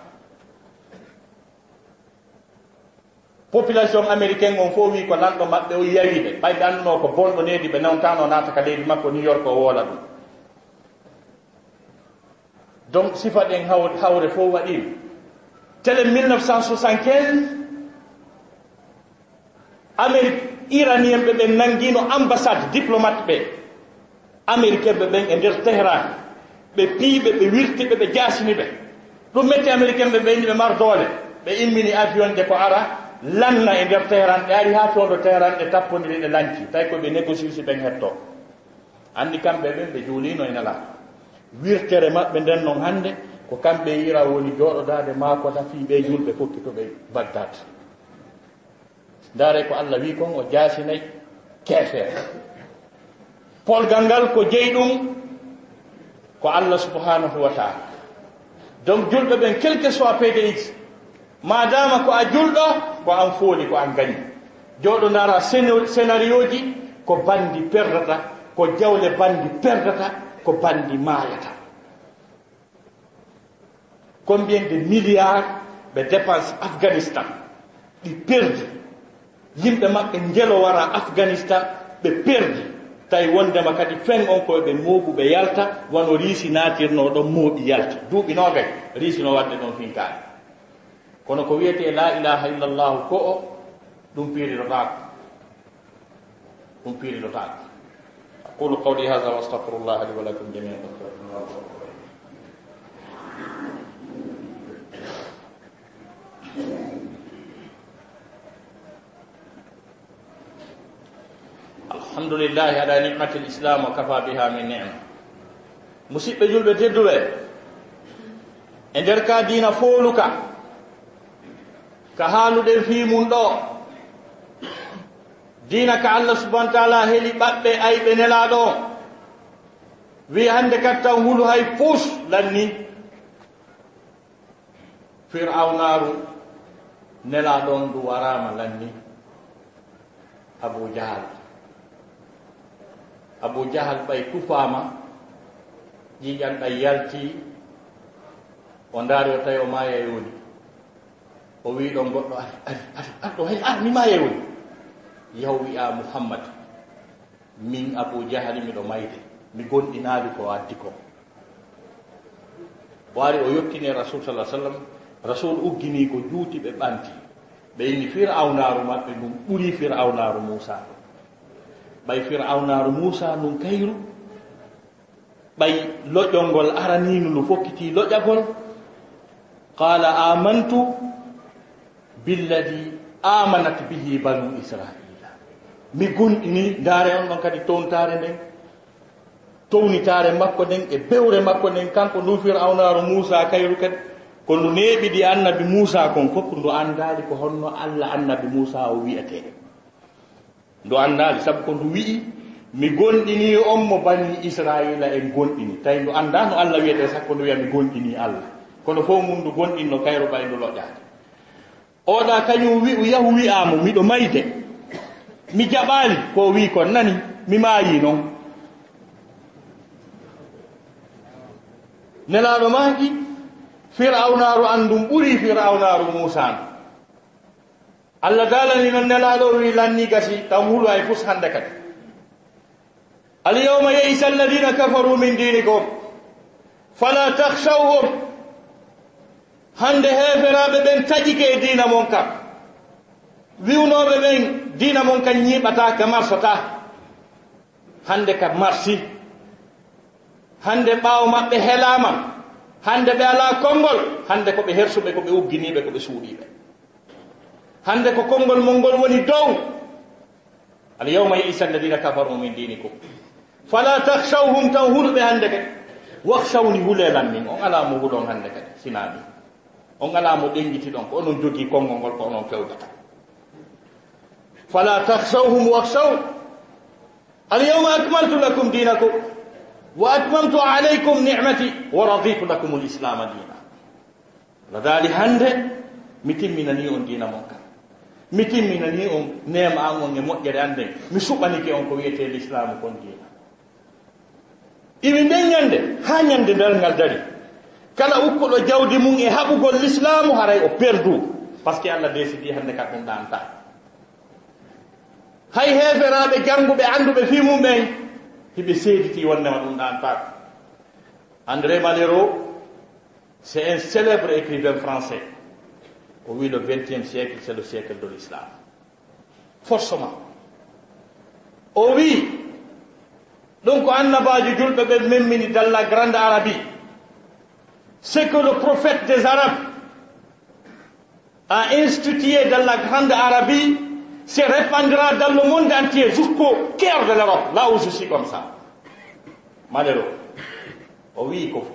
population américaine on fo wi ko lanɗo maɓɓe o yawiɓe ɓayɓe anduno ko bonɗo nedi ɓe nawtano naata ka leydi makko New York o woola ɗum donc sifa ɗen hawre fof waɗima tele 1975 Amérique iranien ɓe ɓe nangino ambassade diplomate ɓe américain ɓe ɓen e nder Téhéran ɓe piiɓe ɓe wirtiɓe ɓe jasini ɓe ɗum metti américain ɓe ɓeyni ɓe mar doole ɓe immini avion de ko ara lanna e nder Téhéran ɓe ari ha toon ɗo Téhéran ɗe tappodiri ɗe lanci tawi koɓe négocie si ɓen hetto andi kamɓe ɓen ɓe juulino e nela wirtere maɓɓe nden noon hannde ko kamɓe yira woni jooɗodade maakota fiiɓe julɓe fokki to ɓe Bagdad ndaare ko Allah wi kon o jaasinayi keefeere polgal ngal ko jeyi ɗum ko Allah subhanahu wa taala donc julɓe ɓen quel que soit PDX madama ko a julɗo ko an fooli ko an gañi jooɗo ndara scénario ji ko bandi perdata ko jawle bandi perdata ko bandi maayata combien de milliards ɓe dépense Afghanistan ɗi perdi yimɓe maɓɓe njelo wara Afghanistan ɓe perdi tawi wondema kadi fen on koye ɓe mooɓuɓe yalta wono riisi naatirno ɗon mooɓi yalta duuɓi nogay riisino wadde ɗon finkaani kono ko wiyete la ilaha illallah ko o ɗum piiriɗotaako aqulu qawli hadha wa astaghfirullah li wa lakum jami'an alhamdulillahi ala ni'mati l'islam wa kafa biha min ni'ma musidɓe julɓe tedduɓe e nder ka diina fooluka ka haaluɗen fii mum ɗo diina ka Allah subhanahu wa taala heli ɓaɓɓe ayɓe nelaaɗo wi hannde kat taw hulu hay puus lanni fir'awnaaru nelaaɗon ndu warama lanni Abu Jahal ɓay tufaama ƴiƴan ɗay yalti o ndaari o tawi o maaya e woni o wi ɗon goɗɗo ari ɗo hay mi maaya e woni yaw wi'a Muhammad min Abu Jahal miɗo mayde mi gonɗinaali ko addi ko o ari o yottine rasul sallah sallam rasul uggini ko juuti ɓe ɓanti ɓe inni fir'awnaaru maɓɓe ɗum ɓuri fir'awnaaru Muusa ɓay fir'awnaaru Muusa ɗum kayru ɓay loƴol ngol araniino no fokkiti loƴagol qala amantu billadi amanat bihi banu israila mi gonɗini ndaare on ɗon kadi tontare nden townitare makko nden e bewre makko nden kanko ndu fir'awnaaru Muusa kayru kadi ko ndu neeɓiɗi annabi Muusa kon fof ndu andaali ko honno Allah annabi Muusa o wiyete ndu andaali sabu ko ndu wi'i mi gonɗini on mo bani Israila en gonɗini tawi ndu anda no Allah wiyete sakko ndu wiya mi gonɗini Allah kono fof mum ndu gonɗinno kayro ɓay ndu loƴaade oɗa kañum yahu wi'amo miɗo mayde mi jaɓaali ko wi kon nani mi maayi noon nelaaɗo maaki fir'awnaaru andum ɓuri fir'awnaaru Muusa Allah dalani noon nelaaɗo wi lanni gasi taw hulu ay fus hannde kadi alyawma ya'isa alladina kafaru min dinikum fala takhshawhum hande heeferaɓe ɓen taƴike e diina mon kam wiwnoɓe ɓen diina mon kam ñiiɓata ka marsata hande ka marsi hande ɓaawo maɓɓe helama hande ɓe ala konngol hande koɓe hersuɓe koɓe ugginiɓe koɓe suuɗiɓe hande ko konngol mon ngol woni dow alyawma ya'isa alladina kafaru min dinikum fala takhshawhum taw huluɓe hande kadi wakhshawni hulelan min on ala mo hulon hande kadi sinami on ala mo ɗenjiti ɗon ko onon jogii konngol ngol ko onon fewdata fala takhshawhum wakhshaw alyawma akmaltu lakum dinakum wa atmamtu alaykum ni'mati wa raditu lakum al-islama dina ladali hande mi timminani on diina mon kam mi timminani on nema an on e moƴƴere anden mi suɓanike on ko wiyete l'islam kon diina imi nden ñande ha ñande ngal dari kala ukkuɗo jawdi mum e haɓugol l'islamu haray o perdu par ce que Allah décidi hande ka ɗum ɗanta hay heferaɓe janguɓe anduɓe fi mumɓen hiɓe seediti wonnema ɗum ɗantako André Malraux c'est un célèbre écrivain français. Oui, le XXe siècle, c'est le siècle de l'islam. Forcément. Oh oui. Donc, même dans la grande Arabie, c'est que le prophète des Arabes a institué dans la grande Arabie se répandra dans le monde entier jusqu'au cœur de l'Europe, là où je suis comme ça. Malheureux. O wi ko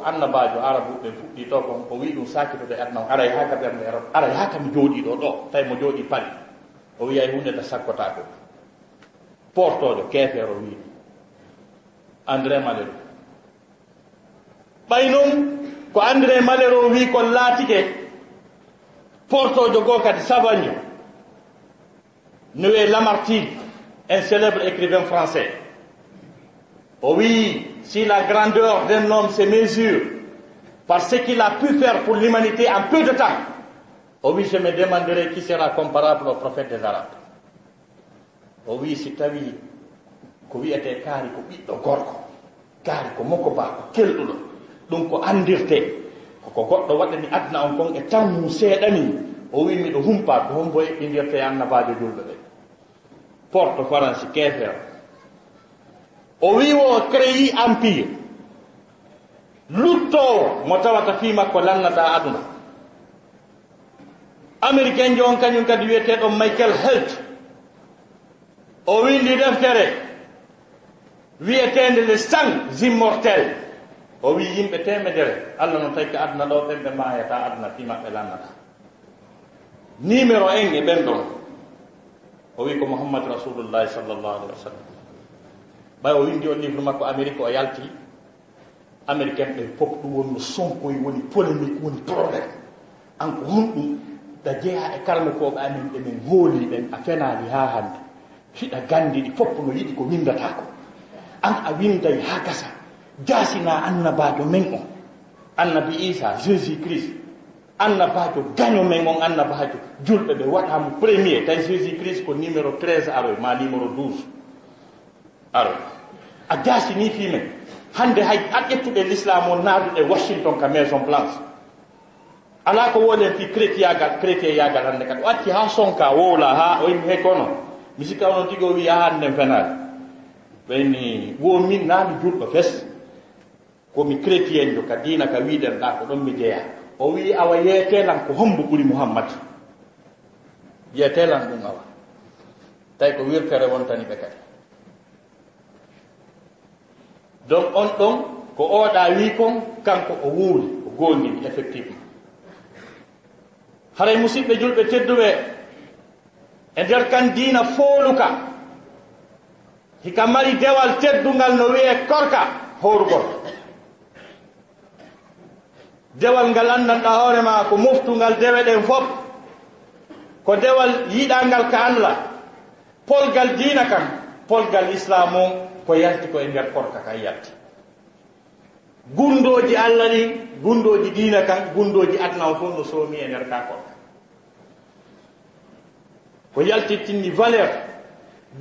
annabajo arabu ɓe fuɗɗi to kon o wi ɗum sakitoɗe adna aray ha ka ɓernde Europe aray ha kami jooɗiɗo ɗo tawi mo jooɗi Paris o wi ay hunde ta sakkota ko portojo keefeero wi André Malraux ɓay noon ko André Malraux wi kon laatike portojo goo kadi Savagnin no wiye Lamartine un célèbre écrivain français oh oui, si la grandeur d'un homme se mesure par ce qu'il a pu faire pour l'humanité en peu de temps, oh oui, je me demanderai qui sera comparable au prophète des Arabes. Oh oui, si tawi ko wiyete kaari ko ɓiɗɗo gorko kaari ko mokko ba ko kelɗuɗo ɗum ko andirte koko goɗɗo waɗani adna on kon e tammu seeɗani o wi miɗo humpa ko hombo eɓɓindirte annabajo julɓe ɓe porte France keefeero o wi o créé empire luttowo mo tawata fi makko lannata aduna américain jo on kañum kadi wiyeteɗo Michael Held o windi deftere wiyetende les 100 immortels o wi yimɓe temedere Allah no tawi ko aduna ɗo ɓen ɓe mayata aduna fi maɓɓe lannata numéro 1 e ɓen ɗon o wi ko Muhammad Rasulullah sallallahu alaihi wa sallam ɓay o windi o livre makko Amérique o yalti américain ɓe fof ɗum woni no sonkoy woni polémique woni probléme an ko honɗum ɗa jeeya e karmokoɓe amen ɓe men hooli ɓen a fenaali ha hannde hiɗa gandi ɗi fof no yiɗi ko windata ko an a winday ha gasa jasina annabajo men on annabi Isa Jésus Christ annabajo gaño men on annabajo julɓe ɓe waɗamo premier tawi Jésus Christ ko numéro 13 aroy ma numéro 12 aro a jasini fi men hande hay a ƴettuɗe l'islam o naaduɗe Washington ka Maison Blanche ala ko wolen fi chrétien yagal hande kadi o acci ha sonka wowla ha o yimi hay kono mi sikka onon tigi o wi ha hande fenaade ɓayni womin nami julɗo fes komi chrétien jo ka diina ka wiɗen ɗa ko ɗon mi jeeya o wi awa yeetelan ko hombo ɓuri Muhammad yeetelan ɗum awa tawi ko wirtere wontani ɓe kadi donc on ɗon ko oɗa wi kon kanko o wuuri o gongini effectivement haray musidɓe julɓe tedduɓe e nder kan diina fooluka hika mari dewal teddungal no wiye korka horugol dewal ngal andanɗa hoorema ko moftungal dewe ɗen fof ko dewal yiɗangal ka Allah polgal diina kan polgal islam o ko yalti ko e nder korka kan yalti gundoji Allah ɗin gundoji diina kan gundoji adna o fof no soomi e nder ka korka ko yalti tinni valeur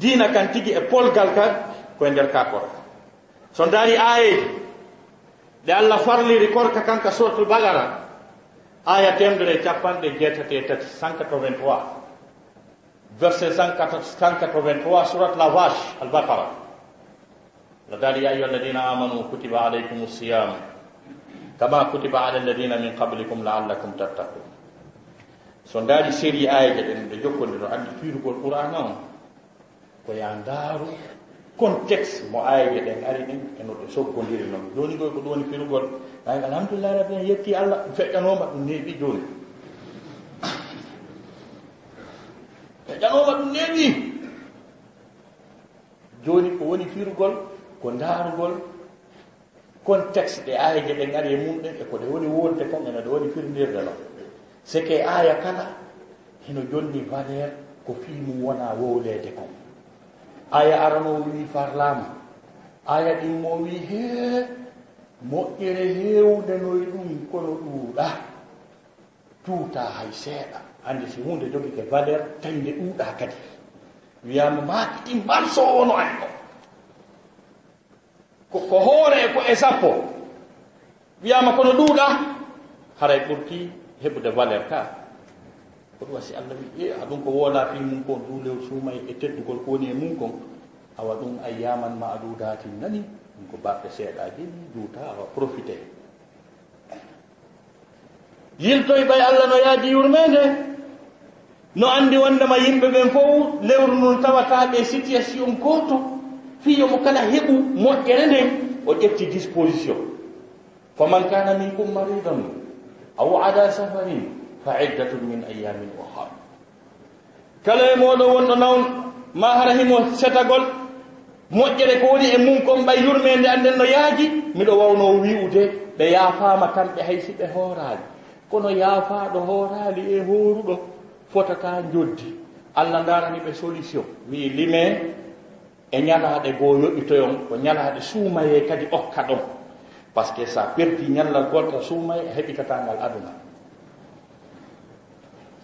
diina kan tigi e polgal kan ko e nder ka korka so dari ayeji ɗe Allah farliri korka kanka sortu bagara aya temdere capanɗe jeetate tati 183 verset 183 surat la vache al-Baqara la dari ya ayyuha alladina amanu kutiba alaykum as-siyam kama kutiba ala alladina min qablikum la'allakum tattaqun so dari série ayaje ɗen ɗe jokkodiro andi fiirugol qur'an on ko ya ndaaru contexte mo ayaje ɗen ari ɗin eno ɗe soggodiri noon joni ɗo ko ɗum woni firugol ay alhamdulillah rabbi en yetti Allah feƴƴanoma ɗum neeɓi joni feƴƴanoma ɗum neeɓi joni ko woni firugol ko ndaarugol contexte ɗe ayaje ɗen ari e mum ɗen e ko ɗe woni wonde kon ene ɗe woni firndirde noon c'est que aya kala heno jonni valeur ko fi mum wona wowlede kon aya arano wi parlama aya ɗin mo wi he moƴƴere hewde noye ɗum kono ɗuuɗa tuuta hay seeɗa ande si hunde jogi ke valeur tañde ɗuuɗa kadi wiyama maaki ɗin balso wono an ko hoore e ko e sappo wiyama kono ɗuuɗa haray ɓurti heɓude valeur ka ko ɗum wasi allah wi aɗum ko woola fi mum kon duulewol suumay e teddugol ko woni e mum kon awa ɗum ayyaman ma aɗuudatin nani ɗum ko baɓɓe seeɗaji duuta awa profité yiltoy ɓay allah no yaaji yurmede no andi wondema yimɓe ɓen fof lewru nun tawataɓe situation goto fiyomo kala heɓu moƴƴere nden o ƴetti disposition faman kana minkum maridan aw ala safarin fa iddatun min ayamin ukhra kala e moɗo wonɗo nawn ma hara himo setagol moƴƴere ko woni e mum kon ɓay yurmede anden no yaaji miɗo wawno wi'ude ɓe yaafama kamɓe haysi ɓe hoorali kono yaafaɗo hoorali e hooruɗo fotata joddi allah darani ɓe solution wi lime e ñalaɗe goo yoɓitoyon ko ñalaɗe suumaye kadi okka ɗon par ce que sa perdi ñallal golta suumaye heɓitatangal aduna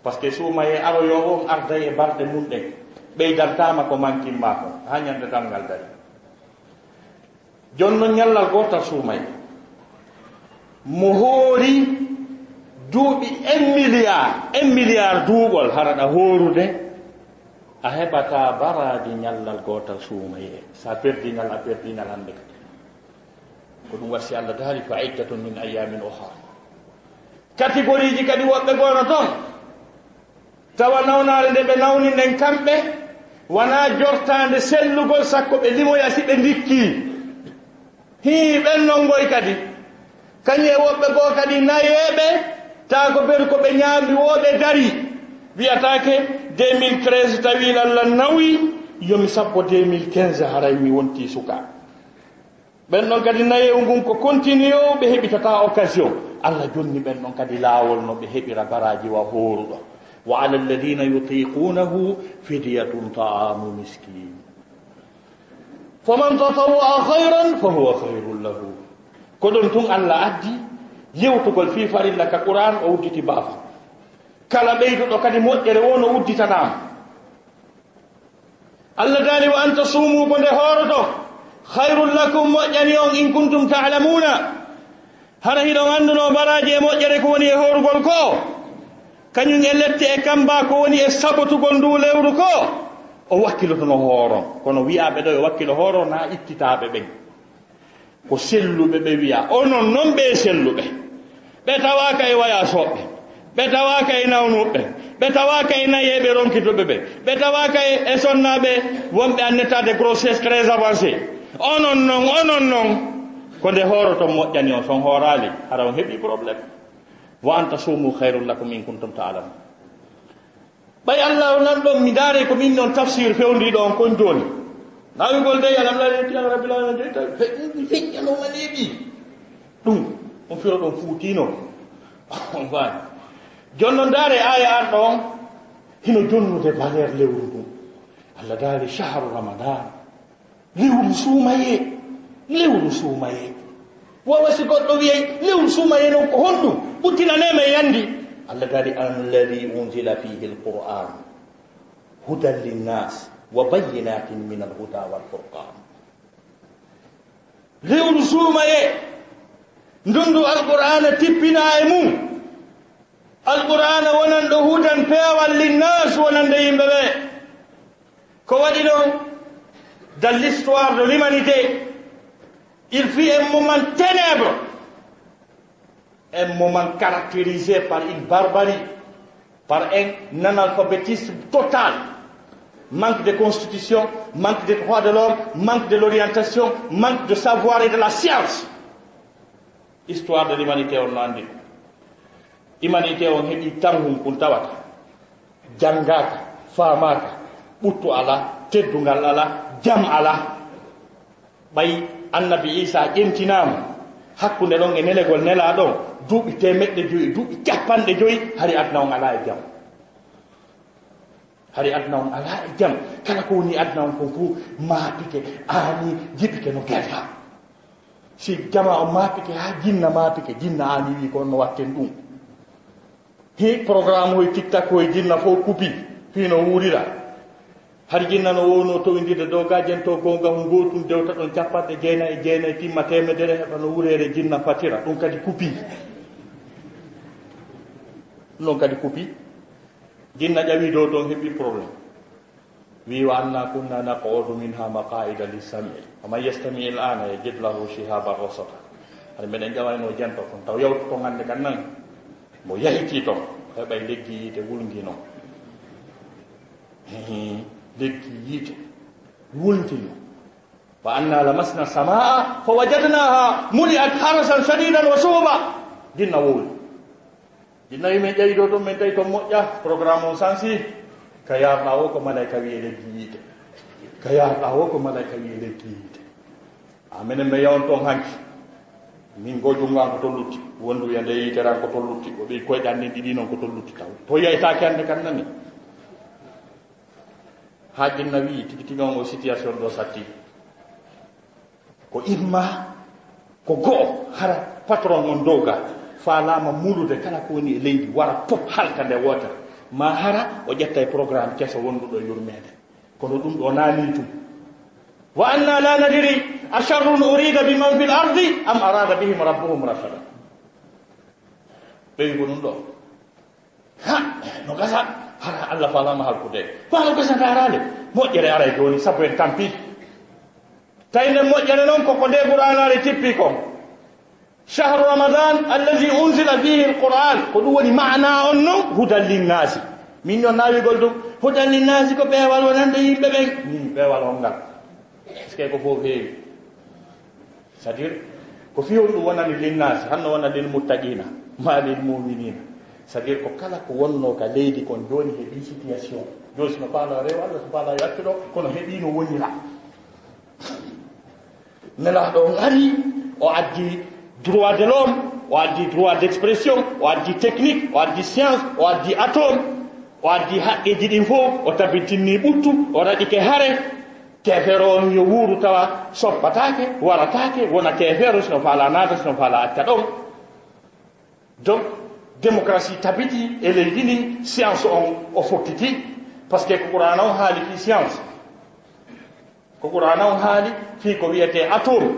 par ce que suumaye aroyo on arda e balɗe mum ɗen ɓeydantama ko manquimma ko ha ñande tangal dari jonnon ñallal gotal suumaye mo hoori duuɓi 1 milliard duuɓol haraɗa hoorude a heɓata baradi ñallal gotal suumaye sa perdingal a perdingal hande kadi ko ɗum wasi allah daari fa iddatun min ayamin ukhra catégorie ji kadi woɓɓe gono toon tawa nawnare nde ɓe nawni nden kamɓe wona jortande sellugol sakko ɓe limoya si ɓe ndikki hi ɓennon goy kadi kañum e woɓɓe goo kadi nayeɓe ta ko ɓeɗo ko ɓe ñaami woɓe dari wiyatake 2013 tawi allah nawi yomi sappo 2015 haray mi wonti suka ɓen ɗon kadi nayewu ngun ko continue o ɓe heɓitata occasion allah jonni ɓen ɗon kadi laawol no ɓe heɓira baraji wa hooruɗo wa ala alladina yutiqunahu fidyatun ta'amu miskin faman tatawwa khayran fa huwa khayrun lahu ko ɗon tun allah addi yewtugol fi farilla ka qur'an o udditi baafa kala ɓeyduɗo kadi moƴƴere wono udditanama allah daali wa anta suumu ko nde hooroto hayrun lakum moƴƴani on in kuntum ta'lamuna hara hiɗon anduno baraji e moƴƴere ko woni e hoorugol ko kañum e lette e kamba ko woni e sabotugol ndu lewru ko o wakkilotono hooron kono wiyaɓe ɗo e wakkilo hooron na ittitaɓe ɓen ko selluɓe ɓe wiya onon noon ɓe selluɓe ɓe tawaka e waya soɓɓe ɓe tawaka e nawnuɓe ɓe tawaka e nayeɓe ronkitoɓe ɓe tawaka e sonnaɓe wonɓe annettade grossesse très avancé onon noon ko nde hooroton moƴƴani on son hoorali hara on heeɓi probléme wa anta suumu hayrun lakum in kuntum ta'lamun ɓay allah o nan ɗon mi daare ko min ɗon tafsir fewndriɗo on kon joni nawigol de alhamdulillahi rabbil alamin feƴƴanoma leeɓi ɗum on firo ɗon fuutino on faani jonnon daare aya arɗo on hino jonnude valeur lewru ndun allah daari shahru ramadan lewru suumaye wawa si goɗɗo wiyay lewru suumaye noon ko honɗum ɓuttinanema e yandi allah daari alladi unzila fihi alquran hudan linnas wa bayyinatin min alhuda walfurqan lewru suumaye ndundu alqur'ana tippina e mum alqur'ana wonan ɗo hudan peewal linnas wonande yimɓe ɓe ko waɗi ɗo dans l'histoire de l'humanité il fut un moment ténèbre un moment caractérisé par une barbarie par un analphabétisme total manque de constitution manque des droits de l'homme manque de l'orientation manque de savoir et de la science histoire de l'humanité on no andi humanité on heɓi tarhum kun tawata janngaka faamaka ɓuttu ala teddungal ala jam ala ɓay annabi isa ƴentinama hakkunde ɗon e nelegol nela ɗon duuɓi 500 duuɓi 50 hari adna on ala e jam hari adna on ala e jam kala ko woni adna on ko fu maapike ani jipike no gerta si jama o maapike ha jinna ani wi ko no watten dum he programme hoy tiktak hoy jinna fo kupi fino wurira har jinna no wono to indide do gajen to gonga ngotum dewta don cappatte jeena e timma temedere heba no wurere jinna fatira dum kadi kupi non kadi kupi jinna jawi do don hebi problème wi wa anna kunna naqudu minha maqaida lis-sam'i ama yastami al-ana yajid lahu shihaban rasata har meden jawano janto kon taw yawto to ngande kan nan mo yahiti to heba leggi te wulngino leggi yite wulntino wa anna lamasna samaa fa wajadnaha muliat harasan shadidan wa shuba jinna wul jinna yime jayi do men tay to moƴƴa programme o sansi kaya bawo ko malaika wi leggi yite kaya bawo ko malaika wi leggi yite amenen be yawon ton hanki min gojunga ko to lutti wondu yande yitera ko to lutti o be koy dande didi non ko to lutti taw to yayta kande kan nani hajin nabi tikitiga o situation do satti ko imma ko go hara patron on doga falama mulude kala ko woni leydi wara pop halka de wota ma hara o jetta e programme keso wondudo yurmede kono dum do nani tum wa anna la nadri asharrun urida biman fil ardi am arada bihim rabbuhum rashada be ko dum do ha no gasa hara Allah falama halkude fa no gasa darale moƴƴere ara joni sabu en tampi tayne moƴƴere non ko nde qur'anare tippi ko شهر رمضان الذي أنزل فيه القرآن قدوا معنى أنه هدى للناس من يناوي قلتم هدى للناس كو بيوال ونند يببين بيوال ونغال اسكي كو فوفي c'est-à-dire ko fiyon wona lilnas hanno wona lil muttaqina ma lil mu'minina c'est-à-dire ko kala ko wonno ka leydi kon joni hebi situation joni no pala rew Allah subhanahu wa ta'ala kono hebi no wonira nela do ngari o addi droit de l'homme o addi droit d'expression o addi technique o addi science o addi atome o addi haqqeji din fof o tabitinni buttu o radi ke hare kefero on yo wuru tawa soppatake waratake wona kefero sino fala nata sino fala acca ɗon donc démocratie tabiti e leydini science on o fokkiti par ce que ko qur'an on haali fi science ko qur'an on haali fi ko wiyete atome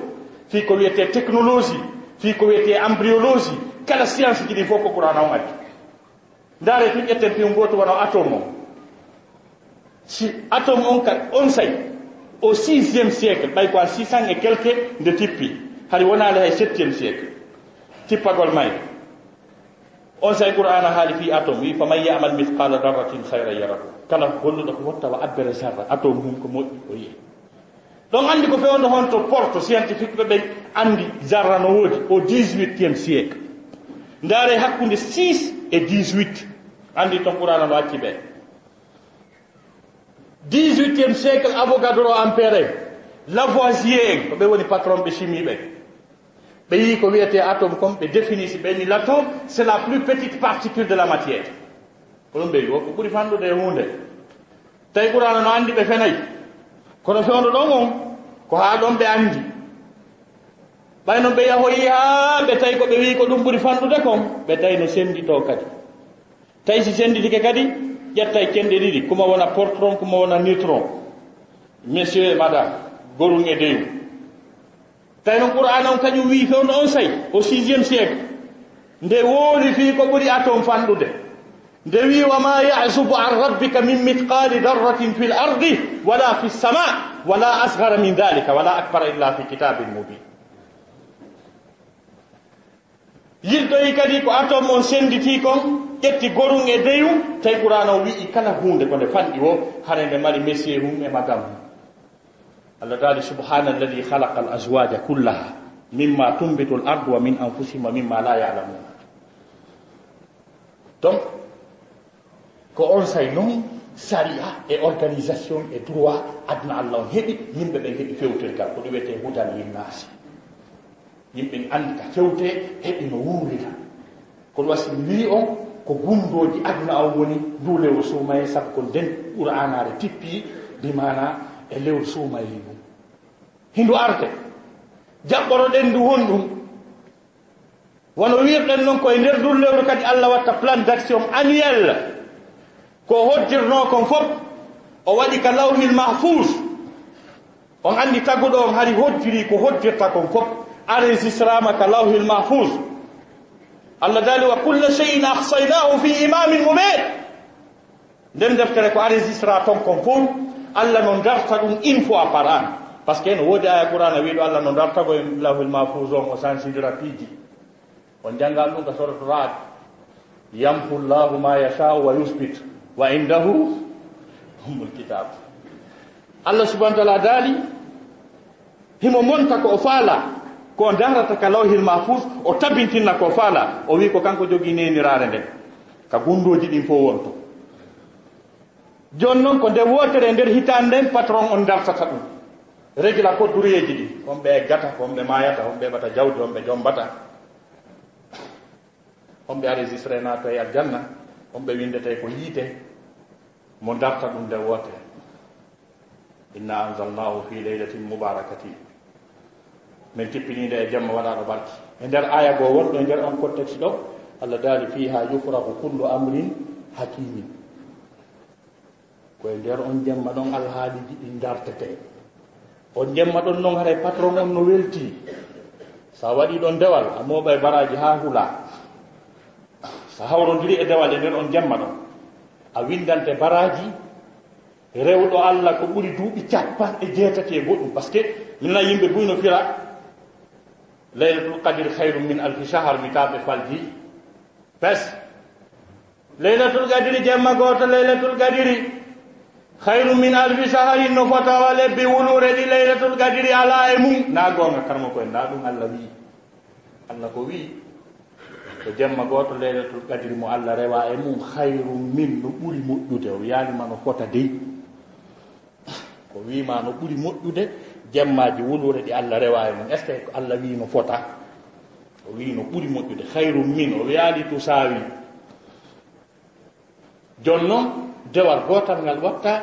fi ko wiyete technologie fi ko wiyete embryologie kala science ji ɗi fof ko qur'an on addi ndaare fi ƴetten fi goto wona atome on si atome on kat on say au 6e siècle bay quoi 600 et quelques de tippi hari wona le 7e siècle tippagol may on say qur'ana hali fi atom wi faman ya'mal mithqala dharratin khayran yarahu kala golludo ko wotta wa abbere sarra atom hum ko moƴƴi o yi donc andi ko fewondo honto porte scientifique be andi zarra no wodi au 18e siècle ndare hakkunde 6 et 18 andi to qur'ana no acci be 18e siècle Avogadro Ampère Lavoisier ko be woni patron be chimie be yi ko wiete atome comme be définissent be ni l'atome c'est la plus petite particule de la matière ko be yo ko buri fandude hunde tay qur'ana no andi be fenay kono fewndo don on ko ha don be andi bayno be yahoyi ha be tay ko be wi ko dum buri fandude kon be tay no sendi to kadi tay si sendi dike kadi ƴettay kende ɗiɗi kuma wona portron kuma wona neutron monsieur et madame gorun e deyu tawi noon qur'an on kañum wi fewno on say au 6e siècle nde wooli fi ko ɓuri atome fanɗude nde wi wama yasubu an rabbika min mithqali darratin fi l ardi wala fi lsama wala asgara min dhalika wala akbara illa fi kitabin mubin yiltoyi kadi ko atome on senditi kon ƴetti gorun e deyu tawi qur'an o wi'i kala hunde ko nde fanɗi o hare nde mari messier mum e madame allah taali subhana alladi khalaqa al azwaja kullaha mimma tumbitu l ardu wa min anfusihim wa mimma la yalamuna donc ko on say noon saria e organisation e droit adna allah on heɓi yimɓe ɓe heɓi fewtirgal ko ɗum wiyete hudan linnasi yimɓe andi ka fewte heɓi no wuurita kono wasi wi on ko gundoji aduna o woni du lewru suumaye sabu ko nden qur'anare tippi bi mana e lewru suumaye ɗum hindu arte jaɓɓoroɗen ndu won ɗum wono wirɗen noon koye nder du lewru kadi Allah watta plan d'action annuel ko hojjirno kon fof o waɗi ka lawhil mahfous on andi taguɗo on hari hojjiri ko hojjirta kon fof enregistrama ka lawhil mahfous Allah dali wa kulla shay'in ahsaynahu fi imamin mubin nden deftere ko enregistra ton kon fof Allah non darta ɗum une fois par an par ce que no woodi aya qur'ana wiiɗo Allah no dartago e lawhil mahfous on o sansidira piiji on janngal ɗum ka soratu Ra'd yamhu llahu ma yasha'u wa yusbit wa indahu ummul kitab Allah subhanahu wa ta'ala dali himo monta ko o faala ko darata ka lawhil mahfous o tabintinna ko faala o wi ko kanko jogi nenirare nden ka gundoji ɗin fof wonto joni noon ko nde wotere nder hitande nden patron on dartata ɗum régla ko dureji ɗi wonɓe gata wonɓe mayata wonɓe ɓata jawdi wonɓe jombata wonɓe enregistré nato e aljanna wonɓe windete ko yiite mo darta ɗum nde wotere inna anzalnahu fi laylatin mubarakatin min tippinide e jamma waɗaɗo barki e nder aya goo wonɗo e nder on contexte ɗo Allah daali fiha yufrahu kullu amrin hakimin koye nder on jemma ɗon alhaaliji ɗi dartete on jemma ɗon noon haray patron on no welti sa waɗi ɗon dewal a mooɓa e baraji ha hula sa hawrodiri e dewal e nder on jemma ɗon a windante baraji rewɗo Allah ko ɓuri duuɓi 90 e goɗɗum par ce que minna yimɓe buyno fira laylatul qadr khairum min alfi shahr mi taɓe falji pes laylatul qadri jemma goto laylatul qadri khairum min alfi shahrin no fatawa lebbi wulure ɗi laylatul qadri ala e mum na gonga karmo koye nda ɗum Allah wi Allah ko wi ko jemma goto laylatul qadri mo Allah rewa e mum khairum min no ɓuri moƴƴude o yaalima no fota dey ko wima no ɓuri moƴƴude jemmaji wulure ɗi Allah rewa e mum est ce que Allah wi no fota o wi no ɓuri moƴƴude khairum min o yaali tusawi jon noon dewal gotal ngal watta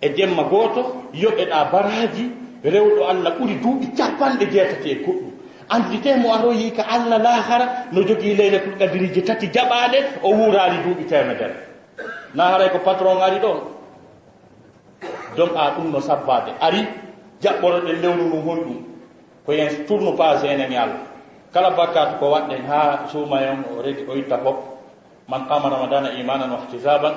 e jemma goto yoɓeɗa baraji rewɗo Allah ɓuri duuɓi 90 e goɗɗum andite mo aroyi ka Allah lahara no jogii laylatul qadriji 3 jaɓaɗe o wurali duuɓi 100 na haray ko patron ari ɗon donc a ɗum no sabbade ari jaɓɓoroɗen lewru ndu honɗum ko yen tourne page enen e Allah kala bakkat ko waɗɗen ha suumayon o redi o itta fof man qama ramadana imanan wa ihtisaban